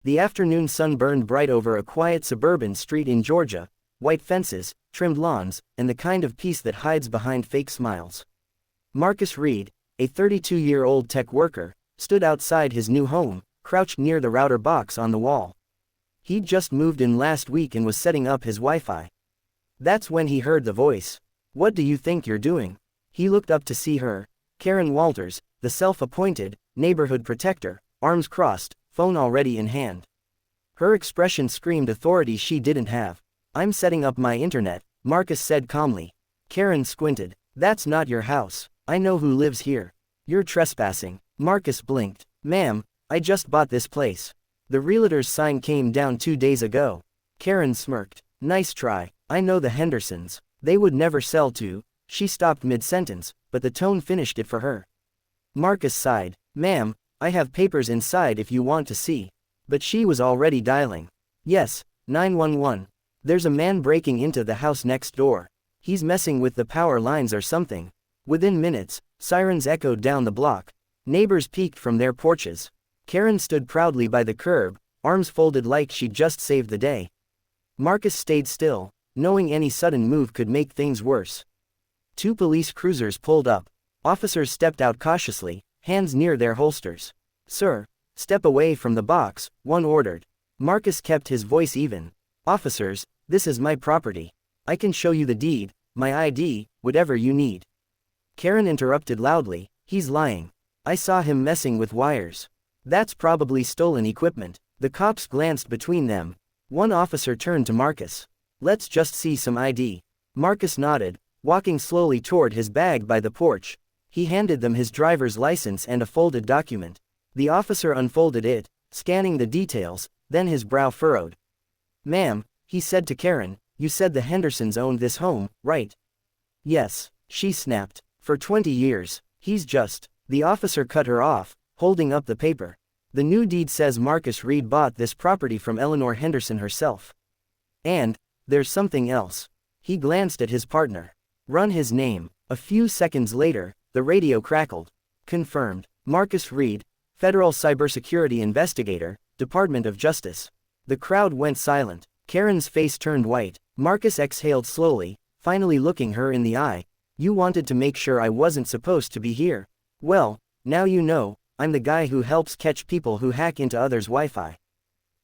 The afternoon sun burned bright over a quiet suburban street in Georgia, white fences, trimmed lawns, and the kind of peace that hides behind fake smiles. Marcus Reed, a 32-year-old tech worker, stood outside his new home, crouched near the router box on the wall. He'd just moved in last week and was setting up his Wi-Fi. That's when he heard the voice. "What do you think you're doing?" He looked up to see her, Karen Walters, the self-appointed neighborhood protector, arms crossed, phone already in hand. Her expression screamed authority she didn't have. "I'm setting up my internet," Marcus said calmly. Karen squinted. "That's not your house. I know who lives here. You're trespassing." Marcus blinked. "Ma'am, I just bought this place. The realtor's sign came down 2 days ago." Karen smirked. "Nice try. I know the Hendersons. They would never sell to." She stopped mid-sentence, but the tone finished it for her. Marcus sighed. "Ma'am, I have papers inside if you want to see." But she was already dialing. "Yes, 911. There's a man breaking into the house next door. He's messing with the power lines or something." Within minutes, sirens echoed down the block. Neighbors peeked from their porches. Karen stood proudly by the curb, arms folded like she'd just saved the day. Marcus stayed still, knowing any sudden move could make things worse. 2 police cruisers pulled up. Officers stepped out cautiously, hands near their holsters. "Sir, step away from the box," one ordered. Marcus kept his voice even. "Officers, this is my property. I can show you the deed, my ID, whatever you need." Karen interrupted loudly. "He's lying. I saw him messing with wires. That's probably stolen equipment." The cops glanced between them. One officer turned to Marcus. "Let's just see some ID." Marcus nodded, walking slowly toward his bag by the porch. He handed them his driver's license and a folded document. The officer unfolded it, scanning the details, then his brow furrowed. "Ma'am," he said to Karen, "you said the Hendersons owned this home, right?" "Yes," she snapped. "For 20 years. He's just..." The officer cut her off, holding up the paper. "The new deed says Marcus Reed bought this property from Eleanor Henderson herself. And there's something else." He glanced at his partner. "Run his name." A few seconds later, the radio crackled. "Confirmed. Marcus Reed, Federal Cybersecurity Investigator, Department of Justice." The crowd went silent. Karen's face turned white. Marcus exhaled slowly, finally looking her in the eye. "You wanted to make sure I wasn't supposed to be here. Well, now you know. I'm the guy who helps catch people who hack into others' Wi-Fi."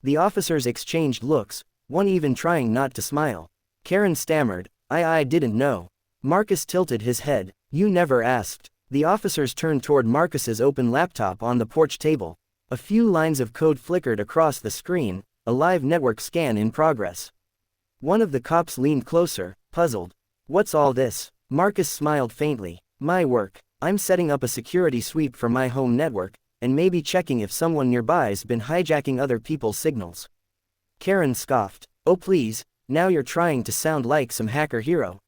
The officers exchanged looks, one even trying not to smile. Karen stammered, I didn't know." Marcus tilted his head. "You never asked." The officers turned toward Marcus's open laptop on the porch table. A few lines of code flickered across the screen, a live network scan in progress. One of the cops leaned closer, puzzled. "What's all this?" Marcus smiled faintly. "My work. I'm setting up a security sweep for my home network, and maybe checking if someone nearby's been hijacking other people's signals." Karen scoffed. "Oh please, now you're trying to sound like some hacker hero."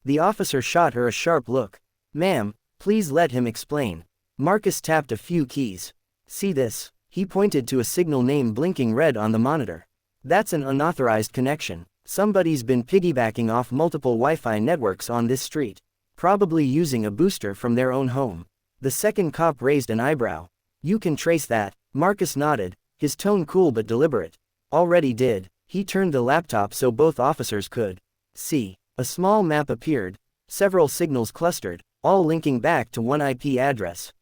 The officer shot her a sharp look. "Ma'am, please let him explain." Marcus tapped a few keys. "See this?" He pointed to a signal name blinking red on the monitor. "That's an unauthorized connection. Somebody's been piggybacking off multiple Wi-Fi networks on this street. Probably using a booster from their own home." The second cop raised an eyebrow. "You can trace that?" Marcus nodded, his tone cool but deliberate. "Already did." He turned the laptop so both officers could see. A small map appeared, several signals clustered, all linking back to one IP address.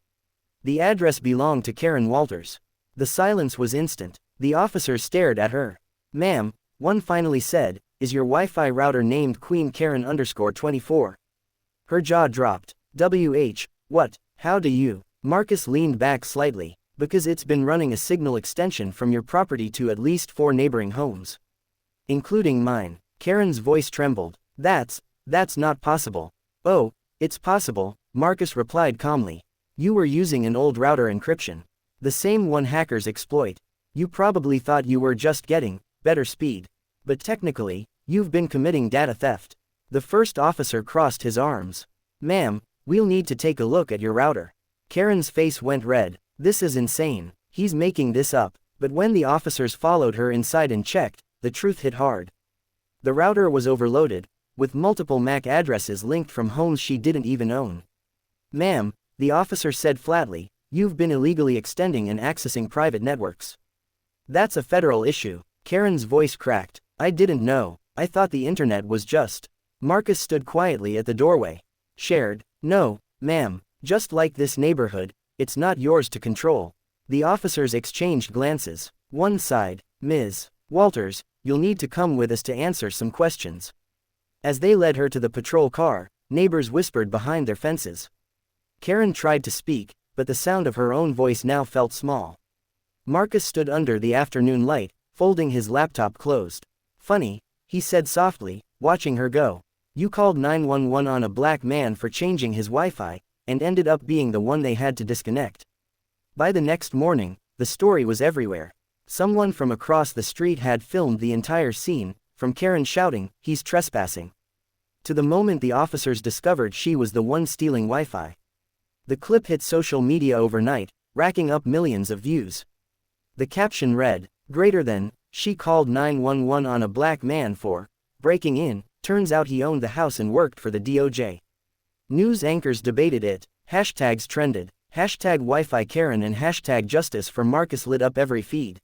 The address belonged to Karen Walters. The silence was instant. The officers stared at her. "Ma'am," one finally said, "is your Wi-Fi router named Queen Karen _24? Her jaw dropped. What? How do you?" Marcus leaned back slightly. "Because it's been running a signal extension from your property to at least 4 neighboring homes. Including mine." Karen's voice trembled. That's not possible." "Oh, it's possible," Marcus replied calmly. "You were using an old router encryption. The same one hackers exploit. You probably thought you were just getting better speed. But technically, you've been committing data theft." The first officer crossed his arms. "Ma'am, we'll need to take a look at your router." Karen's face went red. "This is insane. He's making this up." But when the officers followed her inside and checked, the truth hit hard. The router was overloaded, with multiple MAC addresses linked from homes she didn't even own. "Ma'am," the officer said flatly, "you've been illegally extending and accessing private networks." That's a federal issue. Karen's voice cracked. I didn't know. I thought the internet was just. Marcus stood quietly at the doorway. Shared. No, ma'am, just like this neighborhood, it's not yours to control. The officers exchanged glances. One sighed. Ms. Walters, you'll need to come with us to answer some questions. As they led her to the patrol car, neighbors whispered behind their fences. Karen tried to speak, but the sound of her own voice now felt small. Marcus stood under the afternoon light, folding his laptop closed. Funny, he said softly, watching her go. You called 911 on a black man for changing his Wi-Fi, and ended up being the one they had to disconnect. By the next morning, the story was everywhere. Someone from across the street had filmed the entire scene, from Karen shouting, "He's trespassing," to the moment the officers discovered she was the one stealing Wi-Fi. The clip hit social media overnight, racking up millions of views. The caption read, "Greater than, she called 911 on a black man for breaking in, turns out he owned the house and worked for the DOJ." News anchors debated it, hashtags trended, hashtag Wi-Fi Karen and hashtag Justice for Marcus lit up every feed.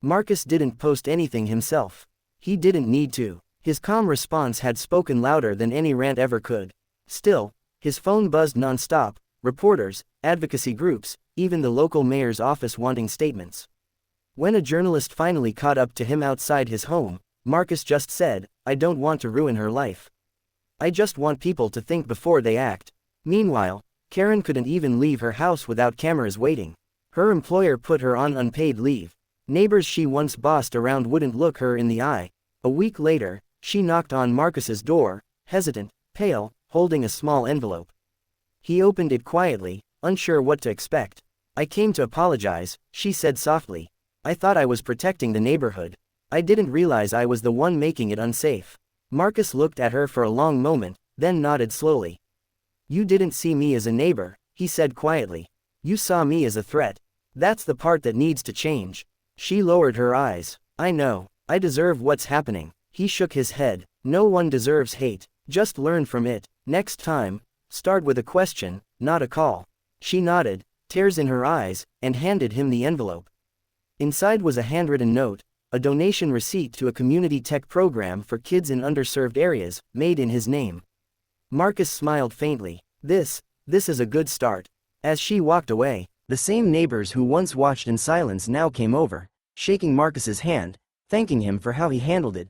Marcus didn't post anything himself. He didn't need to. His calm response had spoken louder than any rant ever could. Still, his phone buzzed non-stop, reporters, advocacy groups, even the local mayor's office wanting statements. When a journalist finally caught up to him outside his home, Marcus just said, "I don't want to ruin her life. I just want people to think before they act." Meanwhile, Karen couldn't even leave her house without cameras waiting. Her employer put her on unpaid leave. Neighbors she once bossed around wouldn't look her in the eye. A week later, she knocked on Marcus's door, hesitant, pale, holding a small envelope. He opened it quietly, unsure what to expect. "I came to apologize," she said softly. "I thought I was protecting the neighborhood. I didn't realize I was the one making it unsafe." Marcus looked at her for a long moment, then nodded slowly. "You didn't see me as a neighbor," he said quietly. "You saw me as a threat. That's the part that needs to change." She lowered her eyes. "I know. I deserve what's happening." He shook his head. "No one deserves hate. Just learn from it. Next time, start with a question, not a call." She nodded, tears in her eyes, and handed him the envelope. Inside was a handwritten note, a donation receipt to a community tech program for kids in underserved areas, made in his name. Marcus smiled faintly. This is a good start." As she walked away, the same neighbors who once watched in silence now came over, shaking Marcus's hand, thanking him for how he handled it.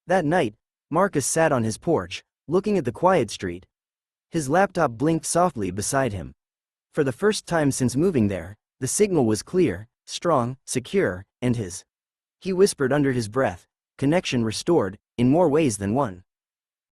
That night, Marcus sat on his porch, looking at the quiet street. His laptop blinked softly beside him. For the first time since moving there, the signal was clear, strong, secure, and he whispered under his breath, "Connection restored, in more ways than one."